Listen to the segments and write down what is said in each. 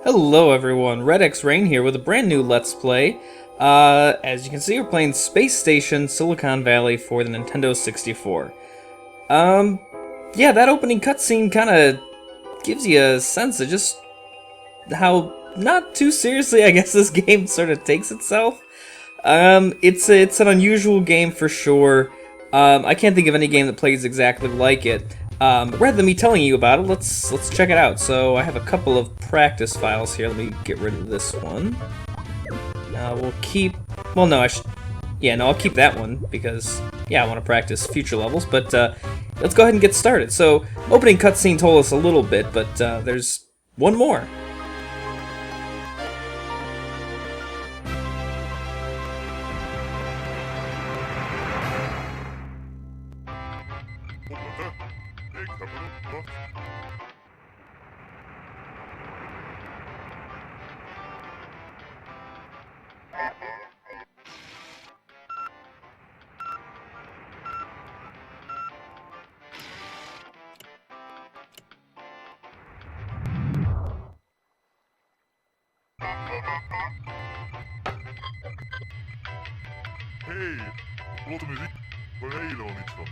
Hello everyone, Red X Rain here with a brand new Let's Play. As you can see, we're playing Space Station Silicon Valley for the Nintendo 64. Yeah, that opening cutscene kind of gives you a sense of just how not too seriously, I guess, this game sort of takes itself. It's an unusual game for sure. I can't think of any game that plays exactly like it. Rather than me telling you about it, let's check it out. So I have a couple of practice files here. Let me get rid of this one. We'll keep. Well, no, I'll keep that one because I want to practice future levels. But let's go ahead and get started. So opening cutscene told us a little bit, but there's one more. Hej! Låter musik. Vad är det då, Mitchell?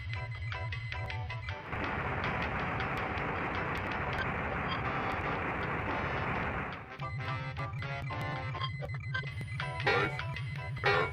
Life. Air.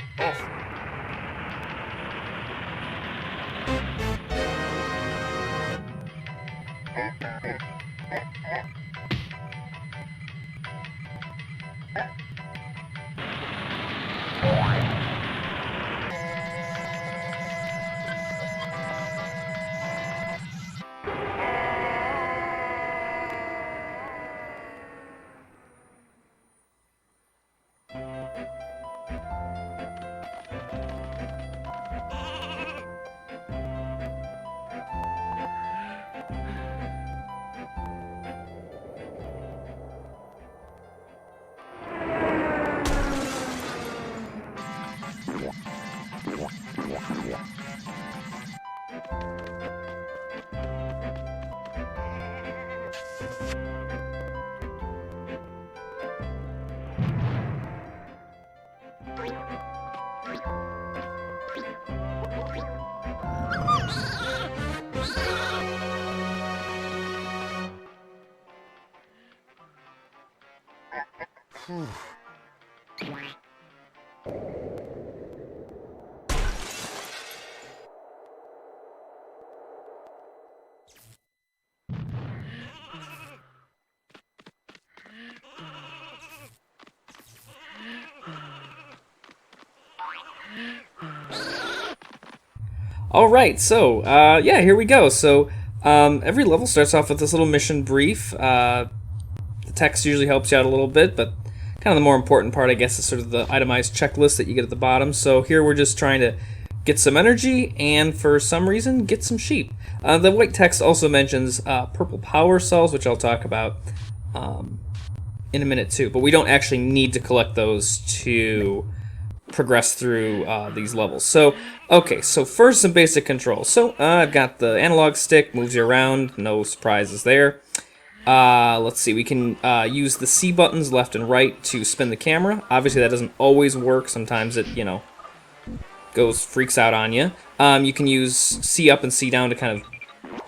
Off! Alright, so, here we go. So, every level starts off with this little mission brief. The text usually helps you out a little bit, but kind of the more important part, I guess, is sort of the itemized checklist that you get at the bottom. So here we're just trying to get some energy, and for some reason, get some sheep. The white text also mentions purple power cells, which I'll talk about in a minute too, but we don't actually need to collect those to progress through these levels. So, okay, so first some basic controls. So, I've got the analog stick, moves you around, no surprises there. Let's see, we can use the C buttons left and right to spin the camera. Obviously that doesn't always work, sometimes it, freaks out on you. You can use C up and C down to kind of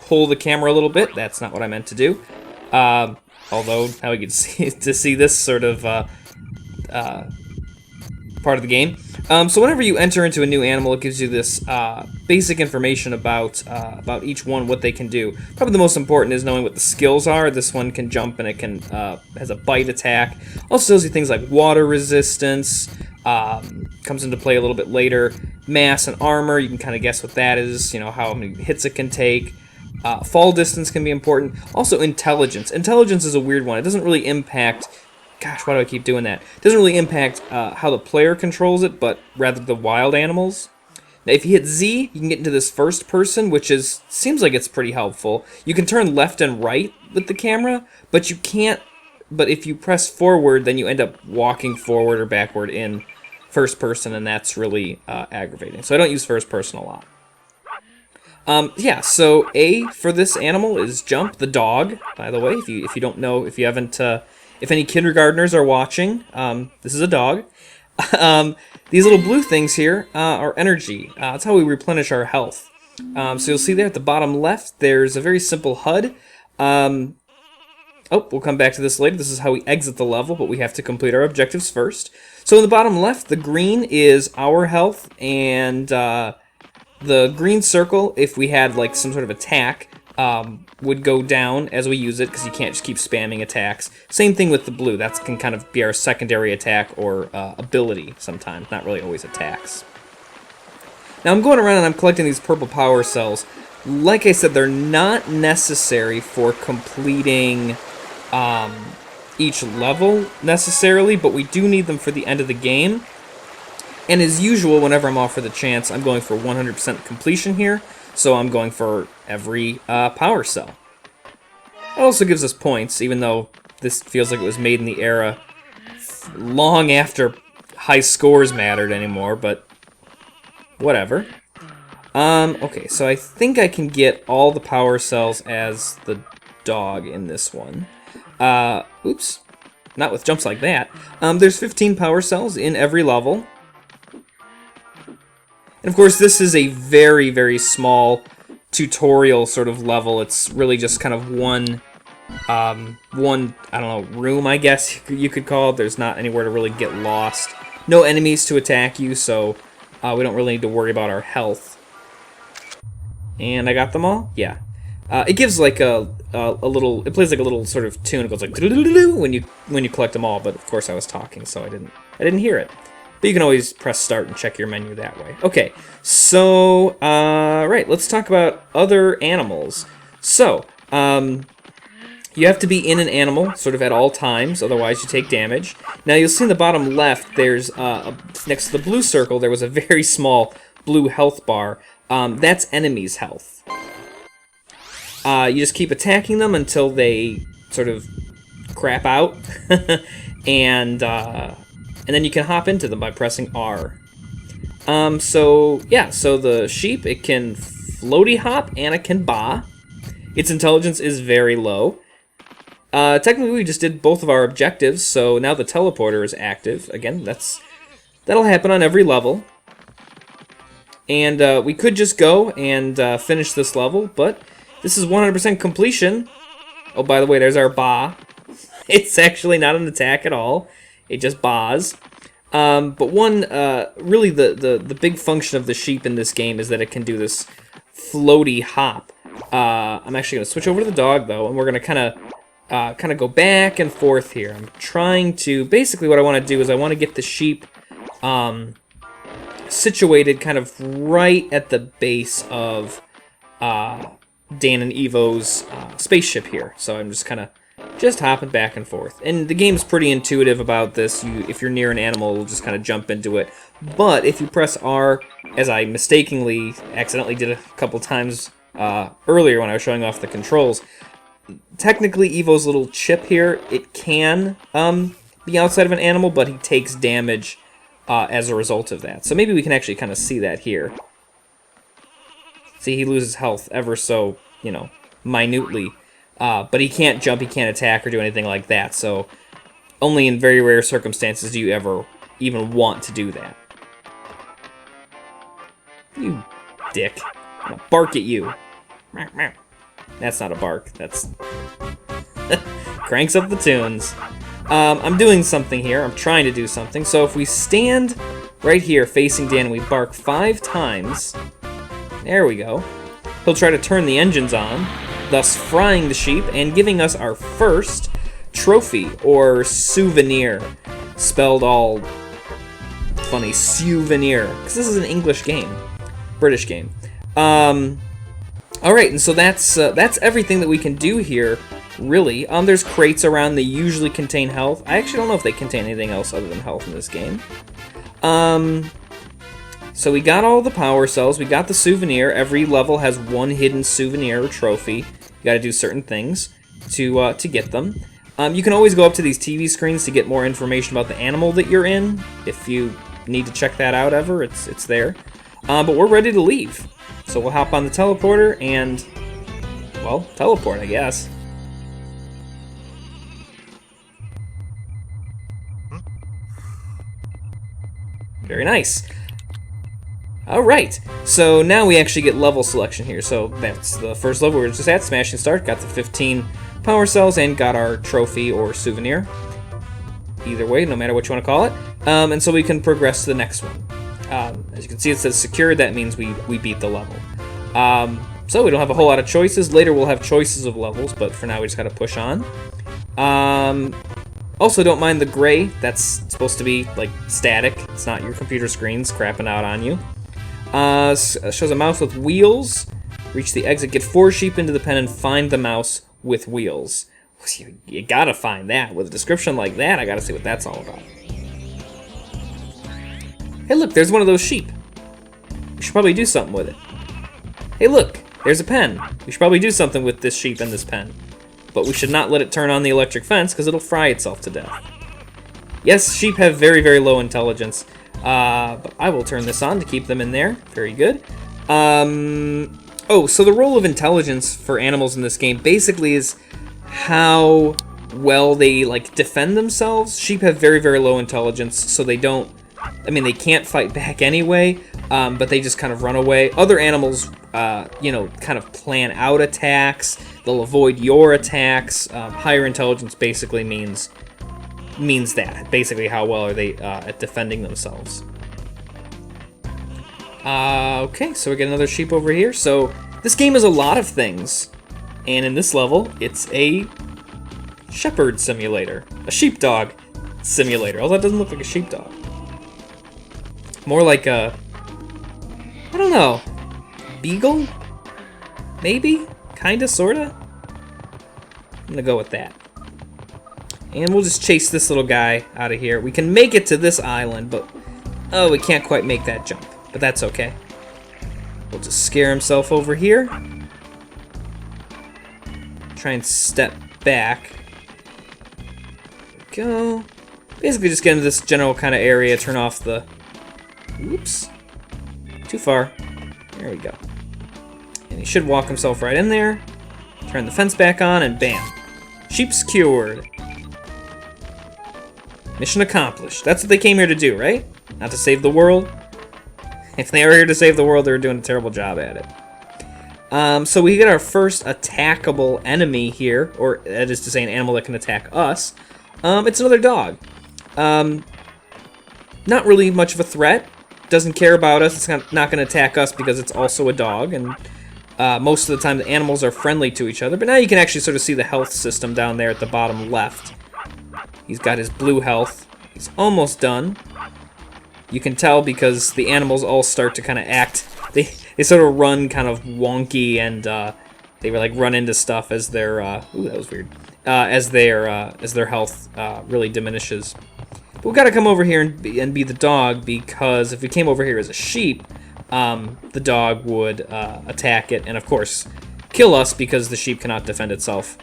pull the camera a little bit. That's not what I meant to do. Although, how we can see to see this sort of part of the game. So whenever you enter into a new animal, it gives you this basic information about each one, what they can do. Probably the most important is knowing what the skills are. This one can jump and it can has a bite attack. Also tells you things like water resistance. Comes into play a little bit later. Mass and armor, you can kind of guess what that is. You know, how many hits it can take. Fall distance can be important. Also intelligence. Intelligence is a weird one. It doesn't really impact... Gosh, why do I keep doing that? It doesn't really impact how the player controls it, but rather the wild animals. Now, if you hit Z, you can get into this first person, which seems like it's pretty helpful. You can turn left and right with the camera, but you can't. But if you press forward, then you end up walking forward or backward in first person, and that's really aggravating. So I don't use first person a lot. Yeah, so A for this animal is jump, the dog. By the way, if you don't know, if you haven't. If any kindergartners are watching, this is a dog. These little blue things here are energy. That's how we replenish our health. So you'll see there at the bottom left, there's a very simple HUD. We'll come back to this later. This is how we exit the level, but we have to complete our objectives first. So in the bottom left, the green is our health, and the green circle, if we had like some sort of attack, would go down as we use it, because you can't just keep spamming attacks. Same thing with the blue. That can kind of be our secondary attack or ability sometimes, not really always attacks. Now I'm going around and I'm collecting these purple power cells. Like I said, they're not necessary for completing each level necessarily, but we do need them for the end of the game. And as usual, whenever I'm offered the chance, I'm going for 100% completion here. So I'm going for every power cell. It also gives us points, even though this feels like it was made in the era long after high scores mattered anymore, but whatever. Okay, so I think I can get all the power cells as the dog in this one. Oops. Not with jumps like that. There's 15 power cells in every level. And of course, this is a very, very small tutorial sort of level. It's really just kind of one, I don't know, room, I guess you could call it. There's not anywhere to really get lost. No enemies to attack you, so we don't really need to worry about our health. And I got them all? Yeah. It gives like a little, it plays like a little sort of tune. It goes like when you collect them all, but of course I was talking, so I didn't hear it. But you can always press start and check your menu that way. Okay, so, right, let's talk about other animals. So, you have to be in an animal sort of at all times, otherwise you take damage. Now you'll see in the bottom left, there's, next to the blue circle, there was a very small blue health bar. That's enemies' health. You just keep attacking them until they sort of crap out, and then you can hop into them by pressing R. So the sheep, it can floaty hop and it can ba. Its intelligence is very low. Technically, we just did both of our objectives, so now the teleporter is active. Again, that'll happen on every level. And we could just go and finish this level, but this is 100% completion. Oh, by the way, there's our ba. It's actually not an attack at all. It just ba's. But really the big function of the sheep in this game is that it can do this floaty hop. I'm actually going to switch over to the dog, though, and we're going to kind of go back and forth here. I'm trying to, basically what I want to do is I want to get the sheep situated kind of right at the base of Dan and Evo's spaceship here. So I'm just kind of hopping back and forth. And the game's pretty intuitive about this. If you're near an animal, it'll just kind of jump into it. But if you press R, as I accidentally did a couple times earlier when I was showing off the controls, technically Evo's little chip here, it can be outside of an animal, but he takes damage as a result of that. So maybe we can actually kind of see that here. See, he loses health ever so, minutely. But he can't jump, he can't attack, or do anything like that. So only in very rare circumstances do you ever even want to do that. You dick. I'm gonna bark at you. That's not a bark. That's... cranks up the tunes. I'm doing something here. I'm trying to do something. So if we stand right here facing Dan and we bark 5 times, there we go. He'll try to turn the engines on, thus frying the sheep and giving us our first trophy or souvenir, spelled all funny, souvenir, because this is an English game, British game. All right, and so that's everything that we can do here, really. There's crates around. They usually contain health. I actually don't know if they contain anything else other than health in this game. So we got all the power cells. We got the souvenir. Every level has one hidden souvenir or trophy. You got to do certain things to get them. You can always go up to these TV screens to get more information about the animal that you're in. If you need to check that out ever, it's there. But we're ready to leave. So we'll hop on the teleporter and, well, teleport, I guess. Very nice. Alright, so now we actually get level selection here. So that's the first level we were just at, Smash and Start. Got the 15 power cells and got our trophy or souvenir. Either way, no matter what you want to call it. And so we can progress to the next one. As you can see, it says secured. That means we beat the level. So we don't have a whole lot of choices. Later we'll have choices of levels, but for now we just got to push on. Also, don't mind the gray. That's supposed to be like static. It's not your computer screens crapping out on you. Shows a mouse with wheels. Reach the exit, get 4 sheep into the pen, and find the mouse with wheels. You gotta find that. With a description like that, I gotta see what that's all about. Hey look, there's one of those sheep. We should probably do something with it. Hey look, there's a pen. We should probably do something with this sheep and this pen. But we should not let it turn on the electric fence because it'll fry itself to death. Yes, sheep have very, very low intelligence. But I will turn this on to keep them in there. Very good. Oh, so the role of intelligence for animals in this game basically is how well they like defend themselves. Sheep have very, very low intelligence, so they don't. I mean, they can't fight back anyway, but they just kind of run away. Other animals, you know, kind of plan out attacks. They'll avoid your attacks. Higher intelligence basically means that. Basically, how well are they at defending themselves. Okay, so we get another sheep over here. So this game is a lot of things. And in this level, it's a shepherd simulator. A sheepdog simulator. Although that doesn't look like a sheepdog. More like a, I don't know, beagle? Maybe? Kinda, sorta? I'm gonna go with that. And we'll just chase this little guy out of here. We can make it to this island, but, oh, we can't quite make that jump. But that's okay. We'll just scare himself over here. Try and step back. There we go. Basically just get into this general kind of area, turn off the... Oops. Too far. There we go. And he should walk himself right in there. Turn the fence back on, and bam. Sheep's cured. Mission accomplished. That's what they came here to do, right? Not to save the world? If they were here to save the world, they were doing a terrible job at it. So we get our first attackable enemy here, or that is to say an animal that can attack us. It's another dog. Not really much of a threat. Doesn't care about us. It's not going to attack us because it's also a dog, and most of the time the animals are friendly to each other. But now you can actually sort of see the health system down there at the bottom left. He's got his blue health. He's almost done. You can tell because the animals all start to kind of act. They sort of run kind of wonky, and they like run into stuff as their ooh, that was weird. As their health really diminishes. But we've got to come over here and be the dog, because if we came over here as a sheep, the dog would attack it and, of course, kill us because the sheep cannot defend itself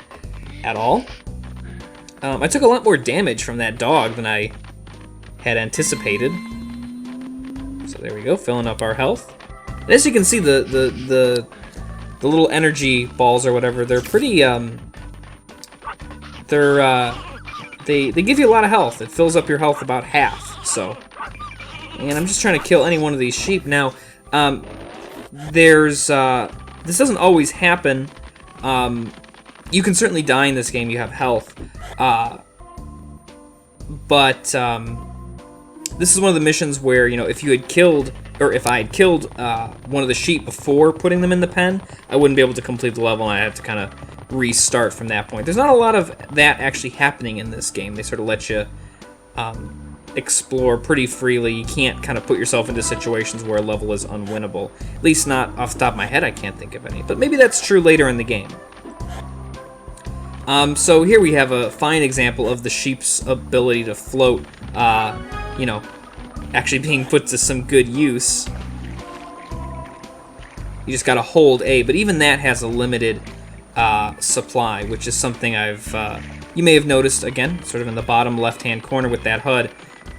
at all. I took a lot more damage from that dog than I had anticipated. So there we go, filling up our health. And as you can see, the little energy balls or whatever, they're pretty they give you a lot of health. It fills up your health about half. So, and I'm just trying to kill any one of these sheep now. This doesn't always happen. You can certainly die in this game. You have health. But this is one of the missions where, you know, if you had killed, or if I had killed one of the sheep before putting them in the pen, I wouldn't be able to complete the level, and I have to kind of restart from that point. There's not a lot of that actually happening in this game. They sort of let you explore pretty freely. You can't kind of put yourself into situations where a level is unwinnable. At least not off the top of my head, I can't think of any. But maybe that's true later in the game. So here we have a fine example of the sheep's ability to float, you know, actually being put to some good use. You just gotta hold A, but even that has a limited supply, which is something I've, you may have noticed, again, sort of in the bottom left-hand corner with that HUD,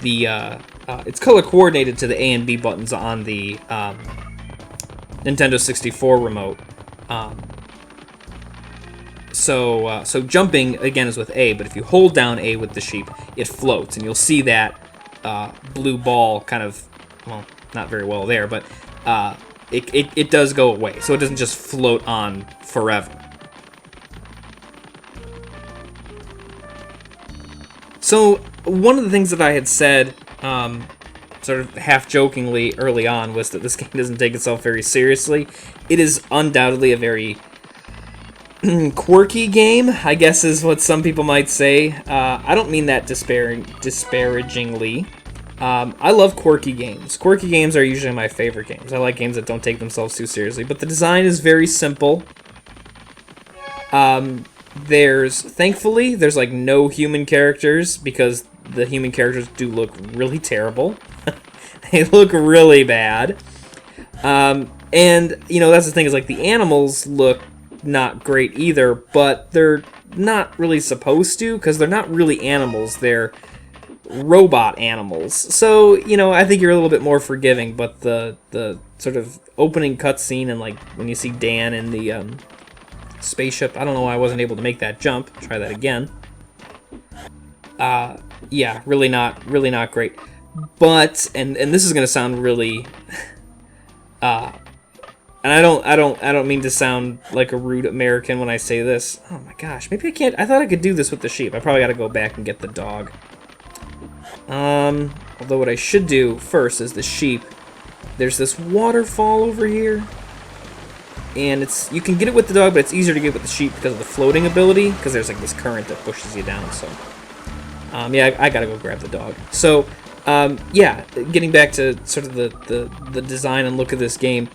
the, it's color coordinated to the A and B buttons on the Nintendo 64 remote. So jumping, again, is with A, but if you hold down A with the sheep, it floats, and you'll see that blue ball kind of, well, not very well there, but it does go away, so it doesn't just float on forever. So one of the things that I had said, sort of half-jokingly early on, was that this game doesn't take itself very seriously. It is undoubtedly a very quirky game, I guess is what some people might say. I don't mean that disparagingly. I love quirky games. Quirky games are usually my favorite games. I like games that don't take themselves too seriously, but the design is very simple. Thankfully, there's like no human characters, because the human characters do look really terrible. They look really bad. And, you know, that's the thing, is like the animals look not great either, but they're not really supposed to, because they're not really animals, they're robot animals. So, you know, I think you're a little bit more forgiving, but the sort of opening cutscene, and like when you see Dan in the spaceship, I don't know why I wasn't able to make that jump. Try that again. Yeah, really not great. But and this is gonna sound really and I don't mean to sound like a rude American when I say this. Oh my gosh, maybe I can't. I thought I could do this with the sheep. I probably got to go back and get the dog. Although what I should do first is the sheep. There's this waterfall over here, and you can get it with the dog, but it's easier to get with the sheep because of the floating ability, because there's like this current that pushes you down. So, yeah, I gotta go grab the dog. So, yeah, getting back to sort of the design and look of this game.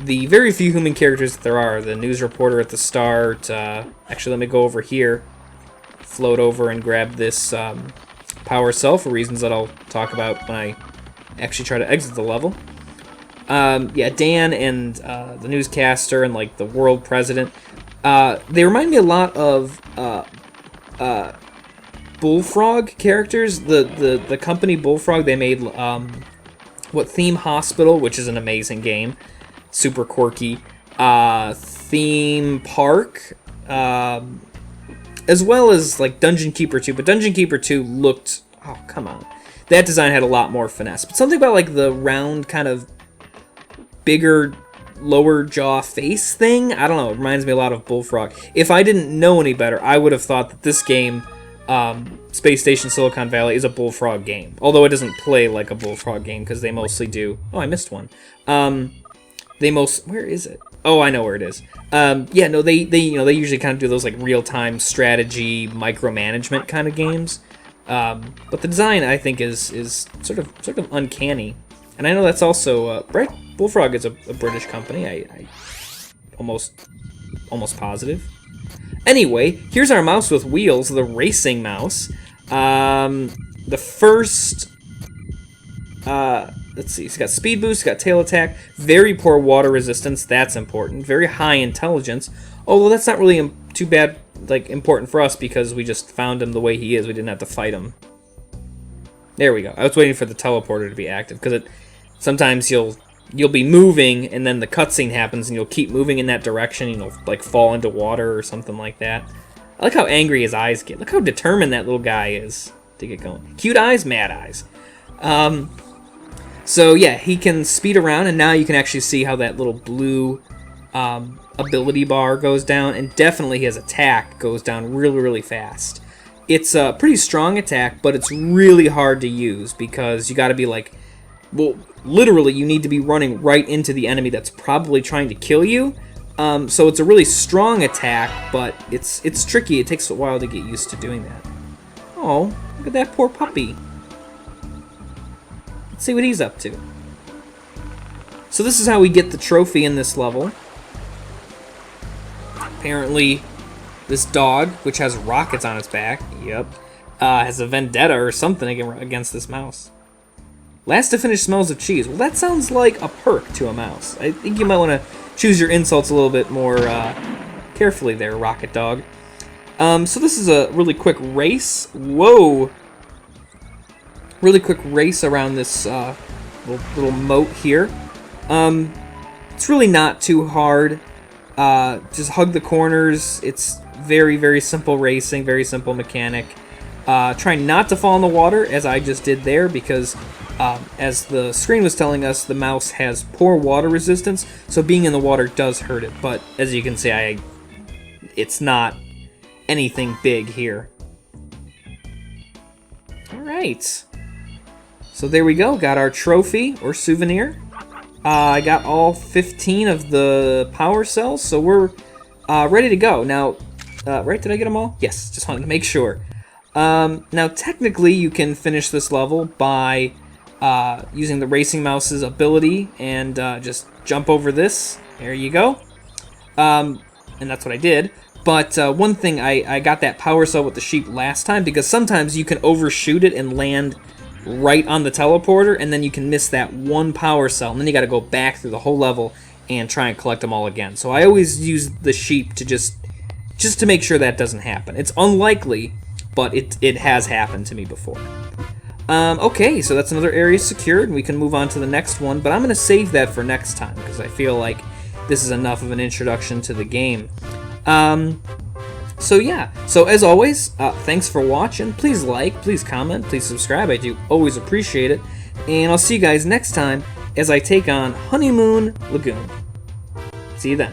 The very few human characters that there are, the news reporter at the start, actually let me go over here, float over and grab this power cell for reasons that I'll talk about when I actually try to exit the level. Yeah, Dan and the newscaster and like the world president, they remind me a lot of Bullfrog characters. The company Bullfrog, they made Theme Hospital, which is an amazing game. Super quirky. Theme Park, as well as like Dungeon Keeper 2, but Dungeon Keeper 2 looked, oh come on, that design had a lot more finesse. But something about like the round kind of bigger lower jaw face thing, I don't know, it reminds me a lot of Bullfrog. If I didn't know any better, I would have thought that this game, Space Station Silicon Valley, is a Bullfrog game, although it doesn't play like a Bullfrog game, because they mostly do, oh I missed one, where is it? Oh, I know where it is. Yeah, no, they usually kind of do those like real-time strategy, micromanagement kind of games. But the design, I think, is sort of uncanny. And I know that's also right. Bullfrog is a British company. I almost positive. Anyway, here's our mouse with wheels, the racing mouse. The first. Let's see, it's got speed boost, it's got tail attack, very poor water resistance, that's important, very high intelligence, although that's not really too bad, like, important for us, because we just found him the way he is, we didn't have to fight him. There we go, I was waiting for the teleporter to be active, because sometimes you'll be moving, and then the cutscene happens, and you'll keep moving in that direction, and you'll, like, fall into water or something like that. I like how angry his eyes get, look how determined that little guy is to get going. Cute eyes, mad eyes. So yeah, he can speed around, and now you can actually see how that little blue ability bar goes down, and definitely his attack goes down really, really fast. It's a pretty strong attack, but it's really hard to use because you got to be like, well, literally you need to be running right into the enemy that's probably trying to kill you. So it's a really strong attack, but it's tricky. It takes a while to get used to doing that. Oh, look at that poor puppy. Let's see what he's up to. So this is how we get the trophy in this level. Apparently, this dog, which has rockets on its back, yep, has a vendetta or something against this mouse. Last to finish smells of cheese. Well, that sounds like a perk to a mouse. I think you might want to choose your insults a little bit more carefully there, Rocket Dog. So this is a really quick race. Whoa! Really quick race around this little moat here. It's really not too hard. Just hug the corners. It's very, very simple racing, very simple mechanic. Try not to fall in the water, as I just did there, because as the screen was telling us, the mouse has poor water resistance, so being in the water does hurt it. But as you can see, it's not anything big here. Alright. So there we go, got our trophy, or souvenir. I got all 15 of the power cells, so we're ready to go. Now, right, did I get them all? Yes, just wanted to make sure. Now, technically, you can finish this level by using the racing mouse's ability and just jump over this. There you go. And that's what I did. But one thing, I got that power cell with the sheep last time, because sometimes you can overshoot it and land right on the teleporter, and then you can miss that one power cell, and then you got to go back through the whole level and try and collect them all again. So I always use the sheep to just to make sure that doesn't happen. It's unlikely, but it has happened to me before. Okay, so that's another area secured, and we can move on to the next one, but I'm going to save that for next time, because I feel like this is enough of an introduction to the game. So yeah, so as always, thanks for watching. Please like, please comment, please subscribe. I do always appreciate it. And I'll see you guys next time as I take on Honeymoon Lagoon. See you then.